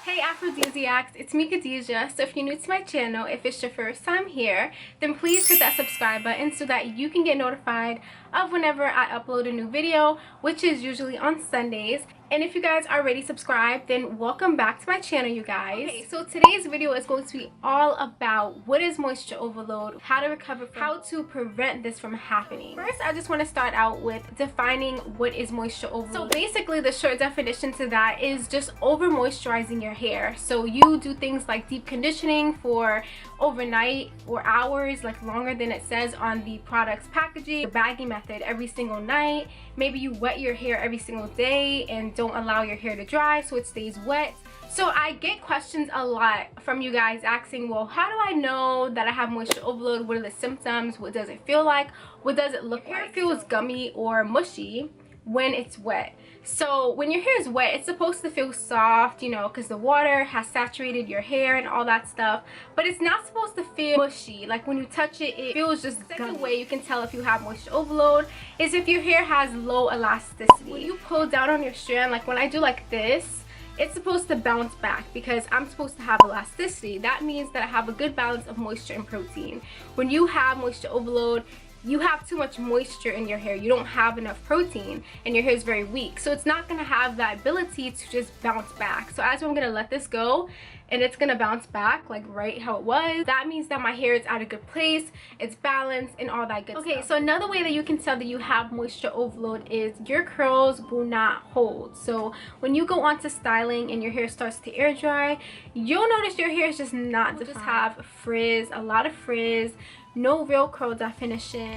Hey Aphrodisiacs, it's me Khadisiac. So if you're new to my channel, if it's your first time here, then please hit that subscribe button so that you can get notified of whenever I upload a new video, which is usually on Sundays. And if you guys are already subscribed, then welcome back to my channel, you guys. Okay, so today's video is going to be all about what is moisture overload, how to recover from, how to prevent this from happening. First, I just want to start out with defining what is moisture overload. So basically, the short definition to that is just over moisturizing your hair. So you do things like deep conditioning for overnight or hours, like longer than it says on the product's packaging, the Baggy Method every single night. Maybe you wet your hair every single day and don't allow your hair to dry so it stays wet. So I get questions a lot from you guys asking, well, how do I know that I have moisture overload? What are the symptoms? What does it feel like? What does it look like? Your hair feels gummy or mushy when it's wet. So when your hair is wet, it's supposed to feel soft, you know, because the water has saturated your hair and all that stuff, but it's not supposed to feel mushy. Like when you touch it, it feels just gummy. The second way you can tell if you have moisture overload is if your hair has low elasticity. When you pull down on your strand, like when I do like this, it's supposed to bounce back because I'm supposed to have elasticity. That means that I have a good balance of moisture and protein. When you have moisture overload, you have too much moisture in your hair. You don't have enough protein and your hair is very weak, so it's not going to have that ability to just bounce back. So as I'm going to let this go and it's going to bounce back like right how it was, that means that my hair is at a good place, it's balanced and all that good stuff. Okay, so another way that you can tell that you have moisture overload is your curls will not hold. So when you go on to styling and your hair starts to air dry, you'll notice your hair is just not defined. Just have frizz, a lot of frizz, no real curl definition.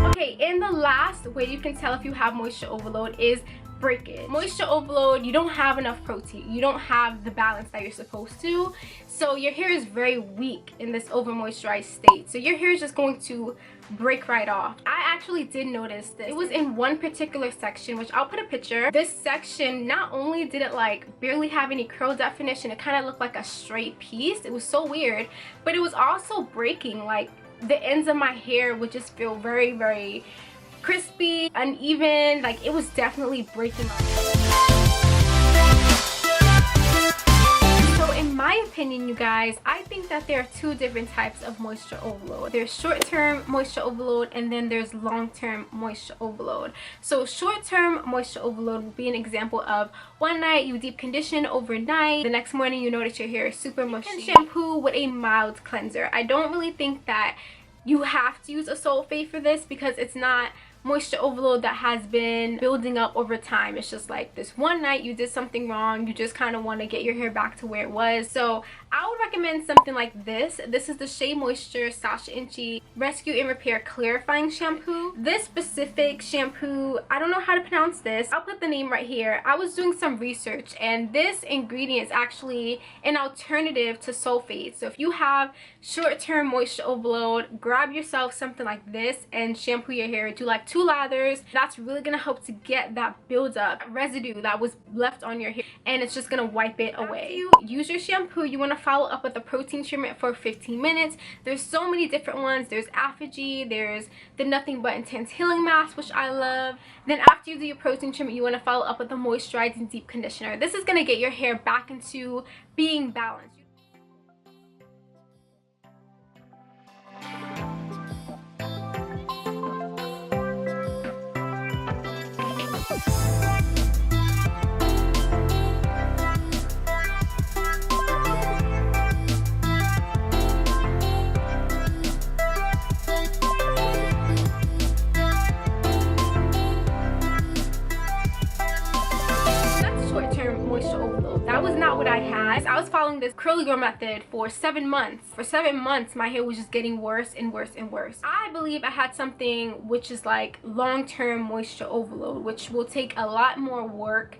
Okay, and the last way you can tell if you have moisture overload is breakage. Moisture overload, you don't have enough protein, you don't have the balance that you're supposed to, so your hair is very weak in this over moisturized state, so your hair is just going to break right off. I actually did notice this. It was in one particular section, which I'll put a picture. This section, not only did it like barely have any curl definition, it kind of looked like a straight piece. It was so weird, but it was also breaking. Like the ends of my hair would just feel very, very crispy, uneven. Like it was definitely breaking off. So in my opinion, you guys, I think that there are two different types of moisture overload. There's short-term moisture overload and then there's long-term moisture overload. So short-term moisture overload would be an example of one night you deep condition overnight, the next morning you notice your hair is super mushy. You can shampoo with a mild cleanser. I don't really think that you have to use a sulfate for this because it's not moisture overload that has been building up over time. It's just like this one night you did something wrong, you just kind of want to get your hair back to where it was. So I would recommend something like this. This is the Shea Moisture Sacha Inchi Rescue and Repair Clarifying Shampoo. This specific shampoo, I don't know how to pronounce this. I'll put the name right here. I was doing some research and this ingredient is actually an alternative to sulfate. So if you have short-term moisture overload, grab yourself something like this and shampoo your hair. Do like 2 lathers. That's really gonna help to get that buildup residue that was left on your hair, and it's just gonna wipe it away. After you use your shampoo, you want to follow up with a protein treatment for 15 minutes. There's so many different ones. There's Aphogee, there's the Nothing But Intense Healing Mask, which I love. Then after you do your protein treatment, you want to follow up with a moisturizing deep conditioner. This is gonna get your hair back into being balanced. That was not what I had. I was following this curly girl method for 7 months. For 7 months, my hair was just getting worse and worse and worse. I believe I had something which is like long-term moisture overload, which will take a lot more work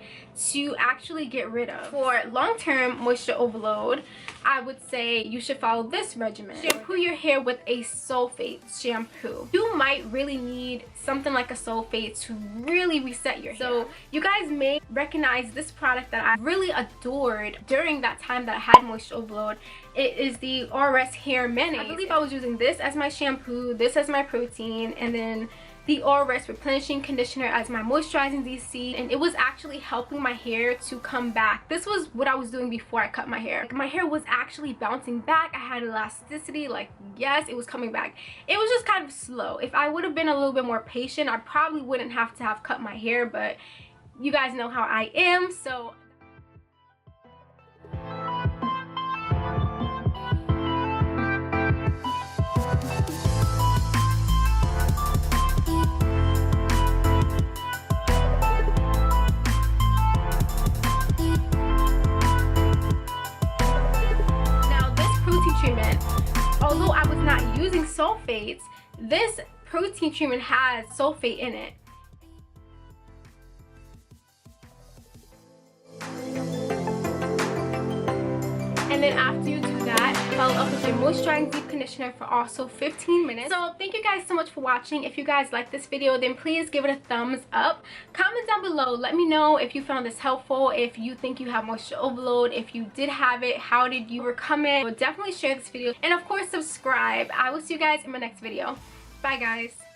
to actually get rid of. For long-term moisture overload, I would say you should follow this regimen. Shampoo your hair with a sulfate shampoo. You might really need something like a sulfate to really reset your hair. So you guys may recognize this product that I really adored during that time that I had moisture overload. It is the RS Hair Mayonnaise. I believe I was using this as my shampoo, this as my protein, and then the RS Replenishing Conditioner as my moisturizing DC, and it was actually helping my hair to come back. This was what I was doing before I cut my hair. Like, my hair was actually bouncing back. I had elasticity, like, yes, it was coming back. It was just kind of slow. If I would have been a little bit more patient, I probably wouldn't have to have cut my hair, but you guys know how I am, so although I was not using sulfates, this protein treatment has sulfate in it. And then after you do that, follow up with your moisturizing deep conditioner for also 15 minutes. So thank you guys so much for watching. If you guys like this video, then please give it a thumbs up. Comment down below, let me know if you found this helpful, if you think you have moisture overload, if you did have it, how did you overcome it. So definitely share this video, and of course subscribe. I will see you guys in my next video. Bye guys.